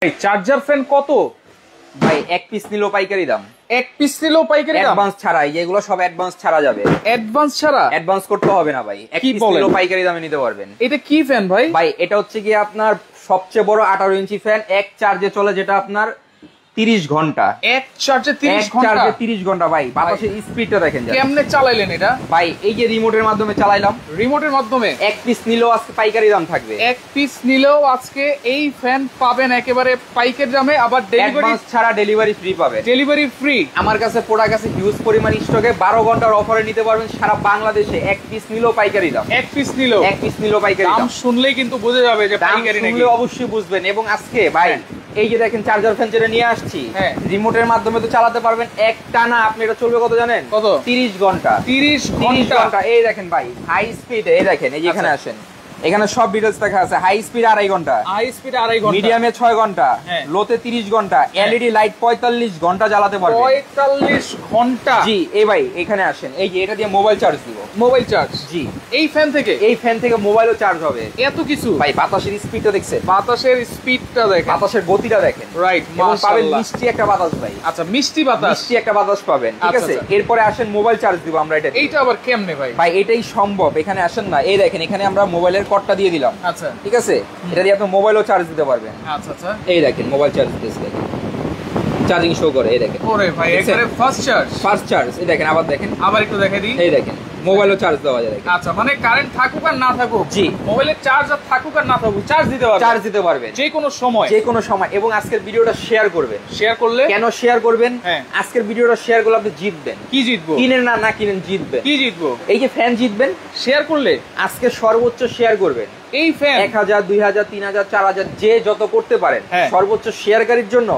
এই charger fan কত ভাই? এক পিস নিলো পাইকারি দাম। এক পিস নিলেও পাইকারি দাম? অ্যাডভান্স ছাড়াই, এগুলো সব অ্যাডভান্স ছাড়া যাবে। অ্যাডভান্স ছাড়া? অ্যাডভান্স করতে হবে না ভাই, এক পিস নিলো পাইকারি দামে নিতে পারবেন। এটা কি ফ্যান ভাই? ভাই এটা হচ্ছে কি আপনার সবচেয়ে বড় 18 ইঞ্চি ফ্যান, এক চার্জে চলে, যেটা আপনার 30 ঘন্টা। এক চার্জে 30 ঘন্টা? চার্জে 30 ঘন্টা ভাই। বাতাসের স্পিডটা দেখেন। কেমনে চালাইলেন এটা ভাই? এই যে রিমোটের মাধ্যমে চালাইলাম। রিমোটের মাধ্যমে? এক পিস নিলেও আজকে পাইকারি দাম থাকবে। এক পিস নিলেও আজকে এই ফ্যান পাবেন একেবারে পাইকারি দামে, আবার ডেলিভারি ছাড়া ডেলিভারি ফ্রি পাবেন। Delivery free. আমার কাছে প্রোডাক্ট আছে হিউজ পরিমাণ স্টকে, 12 ঘন্টার অফারে নিতে পারবেন সারা বাংলাদেশে। এক পিস নিলেও পাইকারি দাম। এক পিস নিলেও? এক পিস নিলেও পাইকারি দাম। শুনলেই কিন্তু বোঝা যাবে যে পাইকারি নাকি। শুনলে অবশ্যই বুঝবেন। এবং আজকে ভাই এই যে দেখেন চার্জার ফ্যান যেটা নিয়ে আসছি, রিমোটের মাধ্যমে তো চালাতে পারবেন এক টানা। আপনি এটা চলবে কত জানেন? কত? 30 ঘন্টা। 30 ঘন্টা। এই দেখেন ভাই, হাই স্পিড। এই দেখেন, এই যে এখানে আসেন, এখানে সব ডিটেইলস লেখা আছে। হাই স্পিড 2.5 ঘন্টা, হাই স্পিড 2.5 ঘন্টা, মিডিয়ামে 6 ঘন্টা, লোতে 30 ঘন্টা, এলইডি লাইট 45 ঘন্টা জ্বালাতে পারবেন। 45 ঘন্টা? জি। এই ভাই এখানে আসেন, এই যে এটা দিয়ে মোবাইল চার্জ দিব। Mobile charge? জি। এই ফ্যান থেকে? এই ফ্যান থেকে মোবাইলও চার্জ হবে। এত কিছু ভাই? বাতাসের স্পিডটা দেখছেন? বাতাসের স্পিডটা দেখেন, বাতাসের গতিটা দেখেন। রাইট, পাবেন মিষ্টি একটা বাতাস ভাই। আচ্ছা, মিষ্টি বাতাস, মিষ্টি একটা বাতাস পাবেন। ঠিক আছে, এরপরে আসেন মোবাইল চার্জ দিব আমরা। এইটা আবার কেমনে ভাই? ভাই এটাই সম্ভব। এখানে আসেন না, এই দেখেন, এখানে আমরা মোবাইলের কর্ডটা দিয়ে দিলাম। আচ্ছা, ঠিক আছে, এটা দিয়ে আপনি মোবাইলও চার্জ দিতে পারবেন। আচ্ছা আচ্ছা, এই দেখেন মোবাইল চার্জ দিতেছে, চার্জিং শো করে। এই দেখেন, ওরে ভাই একবারে ফার্স্ট চার্জ। First charge. এই দেখেন, আবার দেখেন, আবার একটু দেখাই দিই। এই দেখেন, মোবাইলও চার্জ দেওয়া যায়। আচ্ছা, মানে কারেন্ট থাকুক আর না থাকুক, জি, মোবাইলের চার্জ আর থাকুক আর না থাকুক, চার্জ দিতে পারবেন। চার্জ দিতে পারবেন যে কোনো সময়, যে কোনো সময়। এবং আজকের ভিডিওটা শেয়ার করবেন। শেয়ার করলে কেন শেয়ার করবেন? আজকের ভিডিওটা শেয়ার করলে আপনি জিতবেন। কি জিতবো? কিনেন না, না কিনেন, জিতবেন। কি জিতবো? এই যে ফ্যান জিতবেন শেয়ার করলে। আজকে সর্বোচ্চ শেয়ার করবেন এই ফ্যান 1000, 2000, 3000, 4000 যে যত করতে পারেন, সর্বোচ্চ শেয়ারকারীর জন্য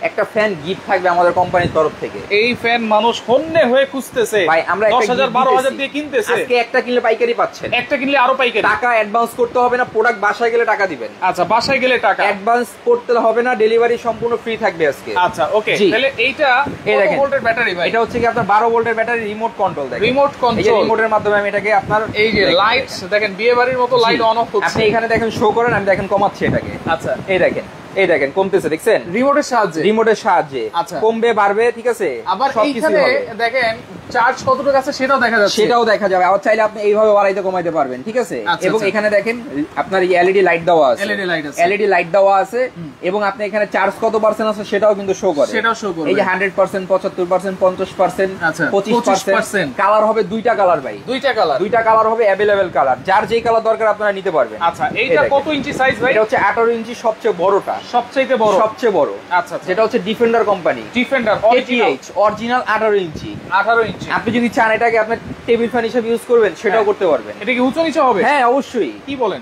একটা ফ্যান গিফট থাকবে আমাদের কোম্পানির তরফ থেকে। এই ফ্যান মানুষ হন্যে হয়ে খুঁজতেছে ভাই। আমরা 10000, 12000 দিয়ে কিনতেছে। আজকে একটা কিনলে পাইকারি পাচ্ছেন, একটা কিনলে আরো পাইকারি। টাকা অ্যাডভান্স করতে হবে না, প্রোডাক্ট বাসায় গেলে টাকা দিবেন। আচ্ছা, বাসায় গেলে টাকা অ্যাডভান্স করতে হবে না, ডেলিভারি সম্পূর্ণ ফ্রি থাকবে আজকে। আচ্ছা ওকে, তাহলে এইটা কত ভোল্টের ব্যাটারি ভাই? এটা হচ্ছে কি আপনার 12 ভোল্টের ব্যাটারি, রিমোট কন্ট্রোল। দেখেন রিমোট কন্ট্রোল, এই যে রিমোটের মাধ্যমে আমি এটাকে আপনার, এই যে লাইট দেখেন, বিয়ে বাড়ির মতো লাইট অন অফ হচ্ছে। আপনি এখানে দেখেন শো করেন, আমি দেখেন কমাচ্ছি এটাকে। আচ্ছা, এই দেখেন, এই দেখেন কমতেছে, দেখছেন? রিমোটের সাহায্যে, রিমোটের সাহায্যে কমবে বাড়বে। ঠিক আছে, আবার এইখানে দেখেন চার্জ কতটুকু আছে সেটাও দেখা যাচ্ছে, সেটাও দেখা যাবে। আবার চাইলে আপনি এইভাবে বাড়াইতে কমাইতে পারবেন। ঠিক আছে, এবং এখানে দেখেন আপনার এলইডি লাইট দেওয়া আছে, এলইডি লাইট আছে, এলইডি লাইট দেওয়া আছে। এবং আপনি এখানে চার্জ কত পার্সেন্ট আছে সেটাও কিন্তু শো করে, সেটাও শো করে। এই যে 100%, 75%, 50%, 25%। কালার হবে দুইটা কালার ভাই, দুইটা কালার, দুইটা কালার হবে अवेलेबल কালার। যার যেই কালার দরকার আপনারা নিতে পারবেন। আচ্ছা, এইটা কত ইঞ্চি সাইজ ভাই? এটা হচ্ছে 18 ইঞ্চি, সবচেয়ে বড়টা, সবচেয়ে বড়, সবচেয়ে বড়। আচ্ছা, যেটা হচ্ছে ডিফেন্ডার কোম্পানি, ডিফেন্ডার অরিজিনাল 18 ইঞ্চি। 18 ইঞ্চি। আপনি যদি চান এটাকে আপনি টেবিল ফ্যান হিসেবে ইউজ করবেন, সেটাও করতে পারবেন। এটা কি উঁচু নিচে হবে? হ্যাঁ অবশ্যই। কি বলেন?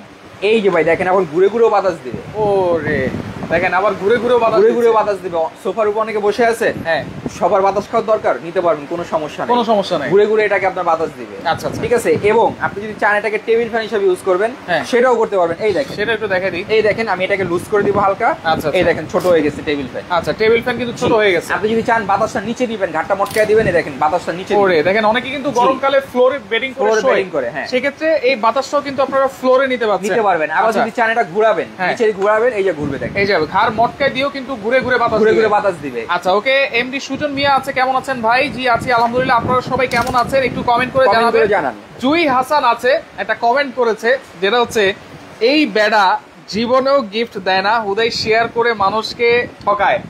এই যে ভাই দেখেন, এখন ঘুরে ঘুরেও বাতাস দিবে। ওরে দেখেন, আবার ঘুরে ঘুরেও বাতাস, ঘুরে ঘুরেও বাতাস দিবে। সোফার উপর অনেকে বসে আছেন, হ্যাঁ, সবার বাতাস খাওয়ার দরকার, নিতে পারবেন, কোনো সমস্যা নেই, কোনো সমস্যা নাই। ঘুরে ঘুরে এটাকে আপনার বাতাস দিবে। আচ্ছা, ঠিক আছে। এবং আপনি যদি চান এটাকে টেবিল ফ্যান হিসেবে ইউজ করবেন, সেটাও করতে পারবেন। এই দেখেন, সেটা একটু দেখাই দিই। এই দেখেন, আমি এটাকে লুজ করে দিব হালকা। আচ্ছা, এই দেখেন ছোট হয়ে গেছে টেবিল ফ্যান। আচ্ছা, টেবিল ফ্যান কিন্তু ছোট হয়ে গেছে। আপনি যদি চান বাতাসটা নিচে দিবেন, ঘাটটা মটকায় দিবেন, এই দেখেন বাতাসটা নিচে করে। দেখেন অনেকে কিন্তু গরমকালে ফ্লোরে বেডিং করে, হ্যাঁ, সেক্ষেত্রে এই বাতাসটাও কিন্তু আপনারা ফ্লোরে নিতে পারবেন। আবার যদি চান এটা ঘোরাবেন, নিচে ঘোরাবেন, এই যে ঘুরবে, দেখেন, এই যে ঘাড় মটকায় দিও কিন্তু ঘুরে ঘুরে বাতাস দিবে। আচ্ছা ওকে, এমডি সুজন মিয়া আছে, কেমন আছেন ভাই? জি আছি আলহামদুলিল্লাহ। আপনারা সবাই কেমন আছেন একটু কমেন্ট করে জানান। জুই হাসান আছে, একটা কমেন্ট করেছে, যেটা হচ্ছে এই বেডা জীবনেও গিফট দেয় না, হুদাই শেয়ার করে মানুষকে ঠকায়।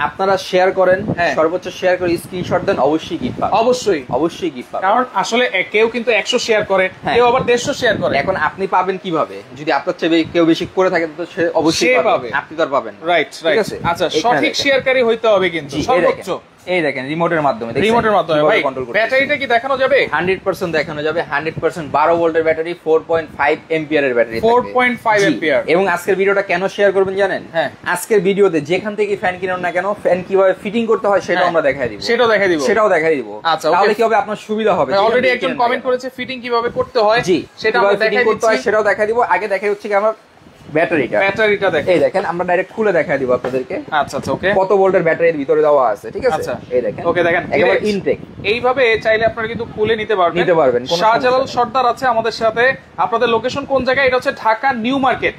আপনারা শেয়ার করেন, সর্বোচ্চ শেয়ার করে স্ক্রিনশট দেন, অবশ্যই গিফট পাবেন। অবশ্যই অবশ্যই গিফট পাবেন, কারণ আসলে কেউ কিন্তু 100 শেয়ার করে, কেউ আবার 150 শেয়ার করে। এখন আপনি পাবেন কিভাবে? যদি আপনার চেয়ে কেউ বেশি করে থাকে তো সে অবশ্যই পাবে, আপনি তো আর পাবেন। Right right. আচ্ছা, সঠিক শেয়ারকারী হইতে হবে কিন্তু সর্বোচ্চ। এই দেখেন রিমোটের মাধ্যমে, রিমোটের মাধ্যমে ভাই ব্যাটারিটা কি দেখানো যাবে? 100% দেখানো যাবে। 100% 12 ভোল্টের ব্যাটারি, 4.5 এম্পিয়ারের ব্যাটারি, 4.5 এম্পিয়ার। এবং আজকের ভিডিওটা কেন শেয়ার করবেন জানেন? হ্যাঁ, আজকের ভিডিওতে যেখান থেকে ফ্যান কিনুন না কেন, ফ্যান কিভাবে ফিটিং করতে হয় সেটাও আমরা দেখাই দিব, সেটাও দেখাই দিব। আচ্ছা, তাহলে কি হবে, আপনার সুবিধা হবে। অলরেডি একজন কমেন্ট করেছে ফিটিং কিভাবে করতে হয়, জি, সেটা আমরা দেখাই দিচ্ছি, সেটাও দেখাই দিব। আগে দেখাই হচ্ছে কি আমার ব্যাটারিটা দেখেন, এই দেখেন আমরা ডাইরেক্ট খুলে দেখাই দিব আপনাদেরকে। আচ্ছা আচ্ছা ওকে, কত ভোল্টের ব্যাটারির ভিতরে দেওয়া আছে। ঠিক আছে, এই দেখেন, ওকে দেখেন একেবারে ইনটেক। এইভাবে চাইলে আপনারা কিন্তু খুলে নিতে পারবেন। শাহজালাল সর্দার আছে আমাদের সাথে। আপনাদের লোকেশন কোন জায়গায়? এটা হচ্ছে ঢাকা নিউ মার্কেট,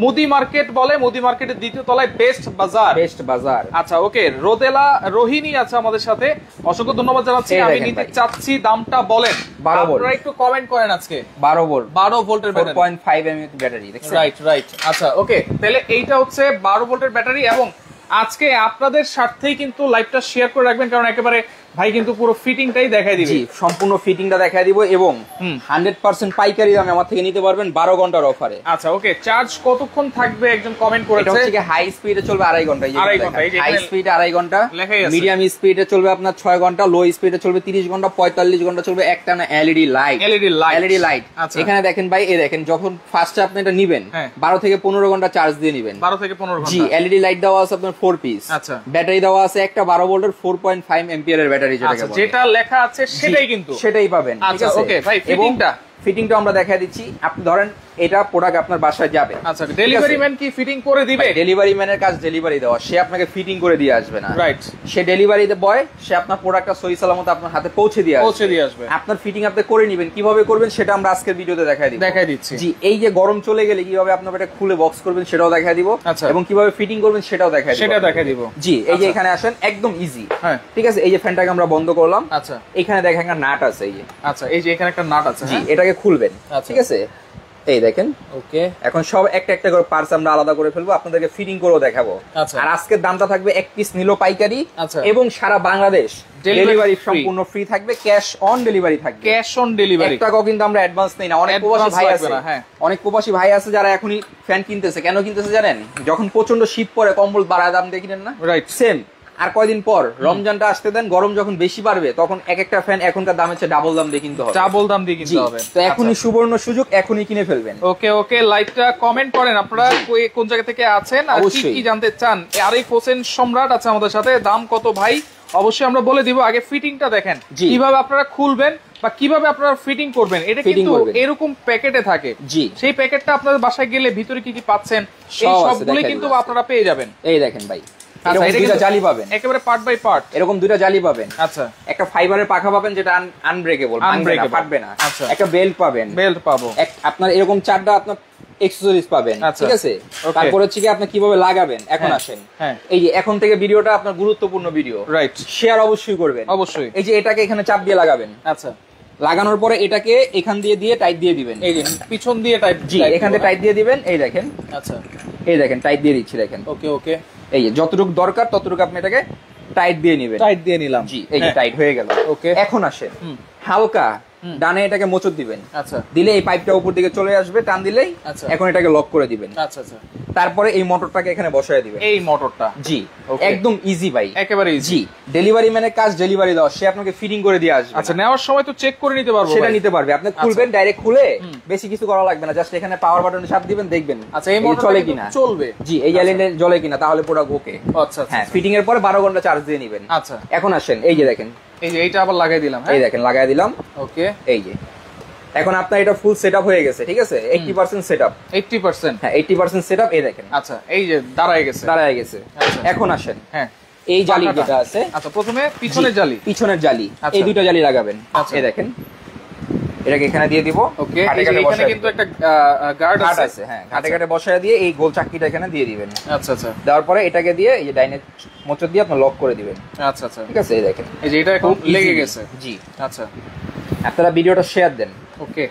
মুদি মার্কেট বলে, মুদি মার্কেটের দ্বিতীয় তলায় বেস্ট বাজার। বেস্ট বাজার। আচ্ছা ওকে, রোদেলা রোহিণী আছে আমাদের সাথে, অসংখ্য ধন্যবাদ জানাচ্ছি। আমি নিতে চাচ্ছি, দামটা বলেন। আপনারা একটু কমেন্ট করেন। আজকে 12 ভোল্টের ব্যাটারি, 4.5 mAh ব্যাটারি, দেখছেন? রাইট। আচ্ছা ওকে, তাহলে এইটা হচ্ছে 12 ভোল্টের ব্যাটারি। এবং আজকে আপনাদের স্বার্থেই কিন্তু লাইভটা শেয়ার করে রাখবেন, কারণ একেবারে ভাই কিন্তু পুরো ফিটিংটাই দেখাই দিবে। জি, সম্পূর্ণ ফিটিংটা দেখাই দিব এবং 100% পাইকারি দামে আমার থেকে নিতে পারবেন 12 ঘন্টার অফারে। আচ্ছা ওকে, চার্জ কতক্ষণ থাকবে একজন কমেন্ট করেছে। এটা হচ্ছে কি হাই স্পিডে চলবে 2.5 ঘন্টা। হাই স্পিডে 2.5 ঘন্টা, মিডিয়াম স্পিডে চলবে আপনার 6 ঘন্টা, লো স্পিডে চলবে 30 ঘন্টা, 45 ঘন্টা চলবে একটানা এলইডি লাইট। এখানে দেখেন ভাই, এই দেখেন যখন ফার্স্টে আপনি এটা নেবেন 12 থেকে 15 ঘন্টা চার্জ দিয়ে নেবেন। 12 থেকে 15 ঘন্টা। জি, এলইডি লাইট দেওয়া আছে আপনার 4 পিস। আচ্ছা, ব্যাটারি দেওয়া আছে একটা 12 ভোল্টের 4.5 এম্পিয়ারের ব্যাটারি, যেটা লেখা আছে সেটাই পাবেন। ঠিক আছে ওকে ভাই, ফিটিংটা আমরা দেখাই দিচ্ছি। আপনি ধরেন এটা প্রোডাক্ট আপনার বাসায় যাবে। আচ্ছা, ডেলিভারি ম্যান কি ফিটিং করে দিবে? ডেলিভারি ম্যানের কাজ ডেলিভারি দেওয়া, সে আপনাকে ফিটিং করে দিয়ে আসবে না। রাইট, সে ডেলিভারি বয়, সে আপনার প্রোডাক্টটা সহি সালামত আপনার হাতে পৌঁছে দিয়ে আসবে। আপনার ফিটিং আপনি করে নেবেন, কিভাবে করবেন সেটা আমরা আজকের ভিডিওতে দেখাই দিচ্ছি। জি, এই যে গরম চলে গেলে কিভাবে আপনার এটা খুলে বক্স করবেন সেটাও দেখাই দিব, এবং কিভাবে ফিটিং করবেন সেটাও দেখাই দিব। জি, এই যে এখানে আসেন, একদম ইজি। হ্যাঁ ঠিক আছে, এই যে ফ্যানটাকে আমরা বন্ধ করলাম। আচ্ছা, এখানে দেখেন একটা নাট আছে। এই যে আচ্ছা, এই যে এখানে একটা নাট আছে। জি, এটাকে খুলবেন। ঠিক আছে, এই দেখেন। ওকে, এখন সব একটা একটা করে পার্টস আমরা আলাদা করে ফেলবো, আপনাদেরকে ফিটিং করেও দেখাবো। আর আজকের দামটা থাকবে এক পিস নিলো পাইকারি, এবং সারা বাংলাদেশ ডেলিভারি সম্পূর্ণ ফ্রি থাকবে, ক্যাশ অন ডেলিভারি থাকবে। ক্যাশ অন ডেলিভারি, 1 টাকাও কিন্তু আমরা অ্যাডভান্স নেই না। অনেক প্রবাসী ভাই আছে যারা এখনই ফ্যান কিনতেছে। কেন কিনতেছে জানেন? যখন প্রচন্ড শীত পড়ে কম্বল বাড়ায় দাম দিয়ে কিনেন না? Right, same. আর কয়দিন পর রমজানটা আসতে দেন, গরম যখন বেশি বাড়বে তখন এক একটা ফ্যান এখনকার দামের চেয়ে ডাবল দাম দিয়ে কিনতে হবে। তো এখনই সুবর্ণ সুযোগ, এখনই কিনে ফেলবেন। ওকে, লাইভটা কমেন্ট করেন আপনারা কোন জায়গা থেকে আছেন আর কি জানতে চান। আরিফ হোসেন সম্রাট আছে আমাদের সাথে। দাম কত ভাই? অবশ্যই আমরা বলে দিব। আগে ফিটিংটা দেখেন, কিভাবে আপনারা খুলবেন বা কিভাবে আপনারা ফিটিং করবেন। এটা কিন্তু এরকম প্যাকেটে থাকে। জি, সেই প্যাকেটটা আপনাদের বাসায় গেলে ভিতরে কি কি পাচ্ছেন এই সবগুলো কিন্তু আপনারা পেয়ে যাবেন। এই দেখেন ভাই, দুইটা জালি পাবেন, একেবারে পার্ট বাই পার্ট এরকম দুইটা জালি পাবেন। আচ্ছা, একটা ফাইবারের পাখা পাবেন যেটা আনব্রেকেবল, ফাটবে না। একটা বেল্ট পাবেন, আপনার এরকম 4টা আপনার অ্যাকসেসরিজ পাবেন। ঠিক আছে, তারপর হচ্ছে কি আপনি কিভাবে লাগাবেন এখন আসেন। এই যে এখন থেকে ভিডিওটা আপনার গুরুত্বপূর্ণ ভিডিও। রাইট, শেয়ার অবশ্যই করবেন। অবশ্যই। এই যে এটাকে এখানে চাপ দিয়ে লাগাবেন। আচ্ছা, লাগানোর পরে এটাকে এখান দিয়ে টাইট দিয়ে দিবেন। এই যে পিছন দিয়ে টাইট, জি এখান দিয়ে টাইট দিয়ে দিবেন। এই দেখেন। আচ্ছা, এই দেখেন টাইট দিয়ে দিচ্ছি, দেখেন। ওকে, এই যে যতটুকু দরকার ততটুকু আপনি এটাকে টাইট দিয়ে নেবেন। টাইট দিয়ে নিলাম। জি, এই যে টাইট হয়ে গেল। ওকে, এখন আসেন হালকা ডানে এটাকে মোচড় দিবেন। আচ্ছা, দিলে এই পাইপটা উপর দিকে চলে আসবে, টান দিলেই। এখন এটাকে লক করে দিবেন। আচ্ছা, তারপরে এই মোটরটাকে এখানে বসায় দিবেন। এই মোটরটা, জি একদম ইজি ভাই, একেবারে ইজি। ডেলিভারি ম্যানের কাজ ডেলিভারি দাও, সে আপনাকে ফিটিং করে দিয়ে আসবে। আচ্ছা, নেওয়ার সময় তো চেক করে নিতে পারবো, সেটা নিতে পারবে। আপনি খুলবেন, ডাইরেক্ট খুলে বেশি কিছু করা লাগবে না, জাস্ট এখানে পাওয়ার বাটনে চাপ দিবেন, দেখবেন আচ্ছা এই মোটর চলে কিনা। চলবে, জি এই জ্বালিয়ে জ্বলে কিনা, তাহলে পুরো ওকে। আচ্ছা, হ্যাঁ, ফিটিং এর পরে 12 ঘন্টা চার্জ দিয়ে নেবেন। আচ্ছা, এখন আসেন, এই যে দেখেন, এই যে এইটা আবার লাগাই দিলাম। এই দেখেন লাগাই দিলাম। ওকে, এই যে এখন আপনার এটা ফুল সেটআপ হয়ে গেছে। ঠিক আছে, 80% সেটআপ। 80%? হ্যাঁ, 80% সেটআপ। এই দেখেন। আচ্ছা, এই যে দাঁড়ায় গেছে। এখন আসেন, হ্যাঁ এই জালি যেটা আছে। আচ্ছা, প্রথমে পিছনের জালি, এই দুটো জালি লাগাবেন। এই দেখেন, এটাকে এখানে দিয়ে দিব। ওকে, এখানে কিন্তু একটা গার্ড আছে। হ্যাঁ, ঘাটে বসায় দিয়ে এই গোল চাকতিটা এখানে দিয়ে দিবেন। আচ্ছা, দেওয়ার পরে এটাকে দিয়ে এই যে ডাইনে মোচড় দিয়ে আপনি লক করে দিবেন। আচ্ছা, ঠিক আছে, এই দেখেন, এই যে এটা এখন লেগে গেছে। জি, আচ্ছা, আপনারা ভিডিওটা শেয়ার দেন। ওকে,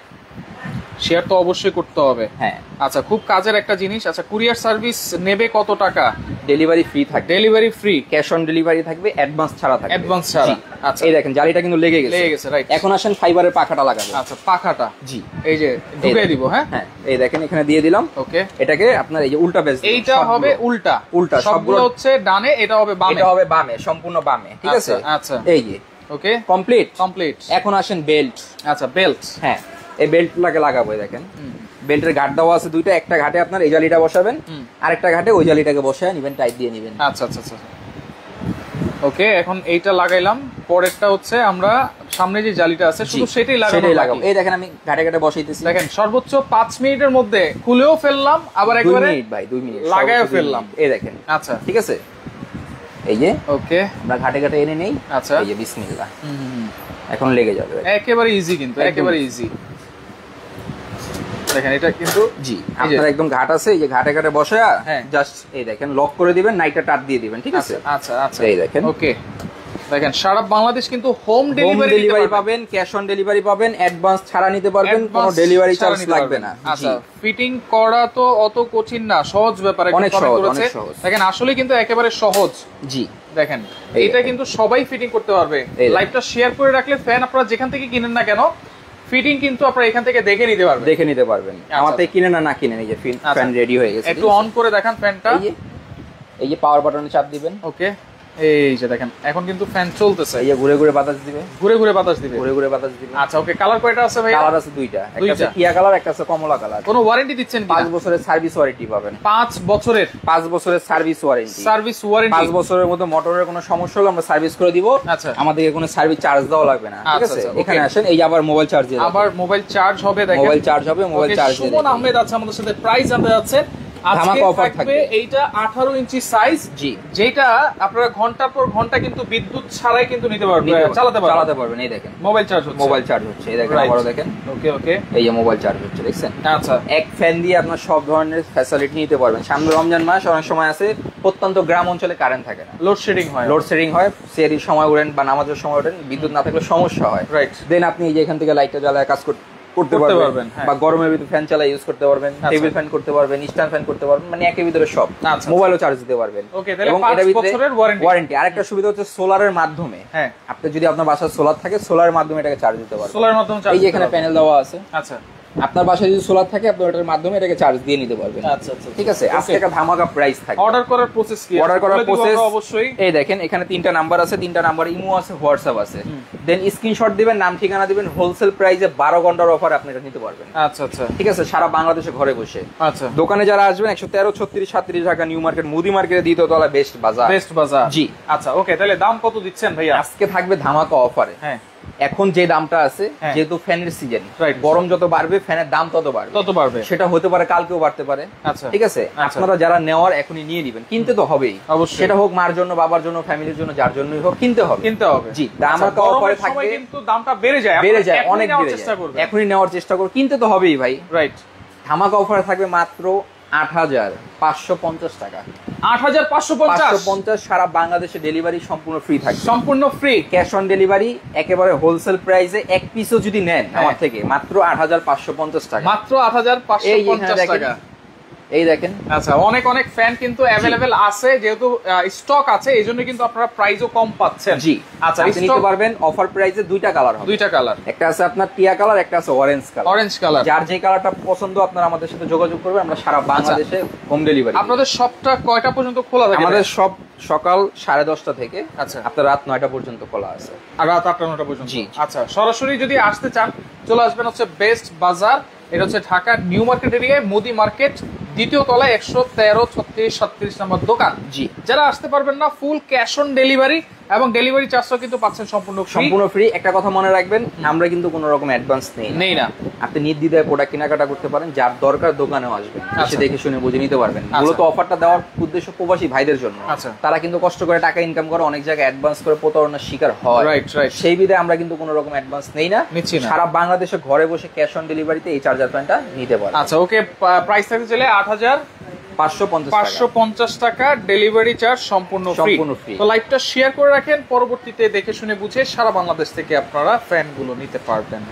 শেয়ার তো অবশ্যই করতে হবে। হ্যাঁ, আচ্ছা, খুব কাজের একটা জিনিস। আচ্ছা, কুরিয়ার সার্ভিস নেবে কত টাকা? ডেলিভারি ফ্রি থাকবে। Delivery free, cash on delivery থাকবে, অ্যাডভান্স ছাড়া থাকবে। অ্যাডভান্স ছাড়া। আচ্ছা, এই দেখেন জালিটা কিন্তু লেগে গেছে। রাইট, এখন আসেন ফাইবারের পাখাটা লাগাবো। আচ্ছা, পাখাটা, জি এই যে ঢুকিয়ে দিব। হ্যাঁ, এই দেখেন এখানে দিয়ে দিলাম। ওকে, এটাকে আপনার এই যে উল্টা বেস, এইটা হবে উল্টা, সবগুলো হচ্ছে ডানে, এটা হবে বামে, সম্পূর্ণ বামে। ঠিক আছে, আচ্ছা, এই যে ওকে, কমপ্লিট। এখন আসেন বেল্ট। আচ্ছা, বেল্ট, হ্যাঁ এই বেল্টটাকে লাগাবো। দেখেন বেল্টের ঘাট দেওয়া আছে দুইটা, একটা ঘাটে আপনার এই জালিটা বসাবেন, আরেকটা ঘাটে ওই জালিটাকে বসায় নেবেন, টাইট দিয়ে নেবেন। আচ্ছা, ওকে, এখন এইটা লাগাইলাম। পরেরটা হচ্ছে আমরা সামনে যে জালিটা আছে শুধু সেটাই লাগাবো। এই দেখেন আমি ঘাটে বসাইতেছি। দেখেন সর্বোচ্চ 5 মিনিটের মধ্যে খুলেও ফেললাম, আবার একবারে 2 মিনিট লাগায়ও ফেললাম। এই দেখেন। আচ্ছা, ঠিক আছে, এই যে ওকে, আমরা ঘাটে এনে নেই। আচ্ছা, এই যে বিসমিল্লাহ, এখন লেগে যাবে। একেবারে ইজি, কিন্তু একেবারে ইজি। দেখেন এটা কিন্তু জি আপনার একদম ঘাট আছে, এই যে ঘাটে ঘাটে বসে জাস্ট এই দেখেন লক করে দিবেন, নাইটটা টাট দিয়ে দিবেন, ঠিক আছে? আচ্ছা আচ্ছা এই দেখেন ওকে। দেখেন সারা বাংলাদেশ কিন্তু হোম ডেলিভারি পাবেন, ক্যাশ অন ডেলিভারি পাবেন, অ্যাডভান্স ছাড়া নিতে পারবেন, কোনো ডেলিভারি চার্জ লাগবে না। আচ্ছা ফিটিং করা তো অত কঠিন না, সহজ ব্যাপার, অনেক সহজ। দেখেন আসলে কিন্তু একেবারে সহজ। জি দেখেন এটা কিন্তু সবাই ফিটিং করতে পারবে। লাইভটা শেয়ার করে রাখলে ফ্যান আপনারা যেখান থেকে কিনেন না কেন ফিটিং কিন্তু আপনারা এখান থেকে দেখে নিতে পারবেন। আমার থেকে কিনে না কিনেন, এই যে ফ্যান রেডি হয়ে গেছে। একটু অন করে দেখান ফ্যানটা, এই যে পাওয়ার বাটনে চাপ দিবেন। ওকে এই যে দেখেন এখন কিন্তু ফ্যান চলতেছে, এই যে ঘুরে ঘুরে বাতাস দিবে, আচ্ছা ওকে। কালার কয়টা আছে ভাই? কালার আছে দুইটা, একটা আছে টিয়া কালার, একটা আছে কমলা কালার। কোনো ওয়ারেন্টি দিচ্ছেন কি? 5 বছরের সার্ভিস ওয়ারেন্টি পাবেন। 5 বছরের সার্ভিস ওয়ারেন্টি। 5 বছরের মধ্যে মোটরের কোনো সমস্যা হলে আমরা সার্ভিস করে দিব। আচ্ছা আমাদেরকে কোনো সার্ভিস চার্জ দেওয়া লাগবে না, ঠিক আছে? এখানে আসেন, এই আবার মোবাইল চার্জ হবে, মোবাইল চার্জ হবে। মোবাইল চার্জ সুমন আহমেদ আছে আমাদের সাথে, প্রাইস জানতে যাচ্ছে। আজকে থাকবে এইটা 18 ইঞ্চি সাইজ, জি, যেটা আপনারা ঘন্টার পর ঘন্টা কিন্তু বিদ্যুৎ ছাড়াই কিন্তু নিতে পারবেন, চালাতে পারবেন। এই দেখেন মোবাইল চার্জ হচ্ছে, এই দেখেন আবারো দেখেন। ওকে এই যে মোবাইল চার্জ হচ্ছে, দেখছেন? আচ্ছা এক ফ্যান দিয়ে আপনারা সব ধরনের ফ্যাসিলিটি নিতে পারবেন। সামনে রমজান মাস, অনেক সময় আছে প্রত্যন্ত গ্রাম অঞ্চলে কারেন্ট থাকে না, লোডশেডিং হয়, সেরির সময় উঠেন বা নামাজের সময় উঠেন, বিদ্যুৎ না থাকলে সমস্যা হয়। রাইট, দেন আপনি এই যে এখান থেকে লাইটটা জ্বালায় কাজ করতে পারবেন, বা গরমের ভিতরে ফ্যান চালা ইউজ করতে পারবেন, টেবিল ফ্যান করতে পারবেন, স্ট্যান্ড ফ্যান করতে পারবেন, মানে একের ভিতরে সব। মোবাইলও চার্জ দিতে পারবেন। এবং এটার ভিতরে ওয়ারেন্টি। আরেকটা সুবিধা হচ্ছে সোলারের মাধ্যমে, আপনি যদি আপনার বাসায় সোলার থাকে, সোলারের মাধ্যমে এটাকে চার্জ দিতে পারবেন। এই যে এখানে প্যানেল দেওয়া আছে, আচ্ছা আপনার বাসায় যদি সোলার থাকে আপনি ওটার মাধ্যমে এটাকে চার্জ দিয়ে নিতে পারবেন। আচ্ছা ঠিক আছে। আজকে একটা ধামাকা প্রাইস থাকে। অর্ডার করার প্রসেস কি? অর্ডার করার প্রসেস অবশ্যই এই দেখেন, এখানে 3টা নাম্বার আছে, 3টা নাম্বার ইমো আছে, হোয়াটসঅ্যাপ আছে। দেন স্ক্রিনশট দিবেন, নাম ঠিকানা দিবেন, হোলসেল প্রাইসে 12 ঘন্টার অফার আপনি এটা নিতে পারবেন। আচ্ছা ঠিক আছে, সারা বাংলাদেশে ঘরে বসে। আচ্ছা দোকানে যারা আসবেন 113, 36, 37 ঢাকা নিউ মার্কেট, মুদি মার্কেটে দ্বিতীয়তলা বেস্ট বাজার। জি আচ্ছা ওকে। তাহলে দাম কত দিচ্ছেন ভাইয়া? আজকে থাকবে ধামাকা অফারে। এখন যে দামটা আছে, যেহেতু ফ্যানের সিজন, গরম যত বাড়বে ফ্যানের দাম তত বাড়বে, সেটা হতে পারে কালকেও বাড়তে পারে। আচ্ছা ঠিক আছে, আপনারা যারা নেওয়ার এখনই নিয়ে নেবেন, কিনতে তো হবেই অবশ্যই, সেটা হোক মার জন্য, বাবার জন্য, ফ্যামিলির জন্য, যার জন্যই হোক কিনতে হবে। জি ধামাকা অফারে থাকবে, কিন্তু দামটা বেড়ে যায়, অনেক বেড়ে যায়, এখনই নেওয়ার চেষ্টা করুন, কিনতে তো হবেই ভাই। রাইট, ধামাকা অফারে থাকবে মাত্র 8,550 টাকা। 8,550 সারা বাংলাদেশে ডেলিভারি সম্পূর্ণ ফ্রি থাকবে, সম্পূর্ণ ফ্রি, ক্যাশ অন ডেলিভারি, একেবারে হোলসেল প্রাইসে। এক পিসও যদি নেন আমার থেকে মাত্র 8,550 টাকা, মাত্র 8,550 টাকা। এই দেখেন, আচ্ছা অনেক ফ্যান কিন্তু अवेलेबल আছে, যেহেতু স্টক আছে এইজন্য কিন্তু আপনারা প্রাইসও কম পাচ্ছেন। জি আচ্ছা, নিতে পারবেন অফার প্রাইসে। দুইটা কালার হবে, একটা আছে আপনার টিয়া কালার, একটা আছে অরেঞ্জ কালার। যার যে কালারটা পছন্দ আপনারা আমাদের সাথে যোগাযোগ করবেন, আমরা সারা বাংলাদেশে হোম ডেলিভারি। আপনাদের শপটা কয়টা পর্যন্ত খোলা থাকে? আমাদের সব সকাল 10:30 থেকে আপনার রাত 9টা পর্যন্ত খোলা আছে, আর রাত 8টা 9টা পর্যন্ত। জি আচ্ছা, সরাসরি যদি আসতে চান চলে আসবেন হচ্ছে বেস্ট বাজার, এটা হচ্ছে ঢাকা নিউ মার্কেট এরিয়ায়, মোদি মার্কেট দ্বিতীয় তলায় 113, 36, 37 নম্বর দোকান। জি যারা আসতে পারবেন না, ফুল ক্যাশ অন ডেলিভারি এবং ডেলিভারি চার্জটাও কিন্তু পাচ্ছেন সম্পূর্ণ ফ্রি। একটা কথা মনে রাখবেন, আমরা কিন্তু কোনো রকম অ্যাডভান্স নেই না। আপনি নির্দ্বিধায় প্রোডাক্ট কেনাকাটা করতে পারেন, যার দরকার দোকানেও আসবেন, এসে দেখে শুনে বুঝে নিতে পারবেন। মূলত অফারটা দেওয়ার উদ্দেশ্য প্রবাসী ভাইদের জন্য, তারা কিন্তু কষ্ট করে টাকা ইনকাম করে, অনেক জায়গায় অ্যাডভান্স করে প্রতারণার শিকার হয়। সেই বিধায় আমরা কিন্তু কোনো রকম অ্যাডভান্স নেই না, সারা বাংলাদেশে ঘরে বসে ক্যাশ অন ডেলিভারিতে এই চার্জার প্যানটা নিতে পারেন। আচ্ছা ওকে, প্রাইস থাকতে চলে 8,550 টাকা, ডেলিভারি চার্জ সম্পূর্ণ ফ্রি। তো লাইভটা শেয়ার করে রাখেন, পরবর্তীতে দেখে শুনে বুঝে সারা বাংলাদেশ থেকে আপনারা ফ্যানগুলো নিতে পারবেন।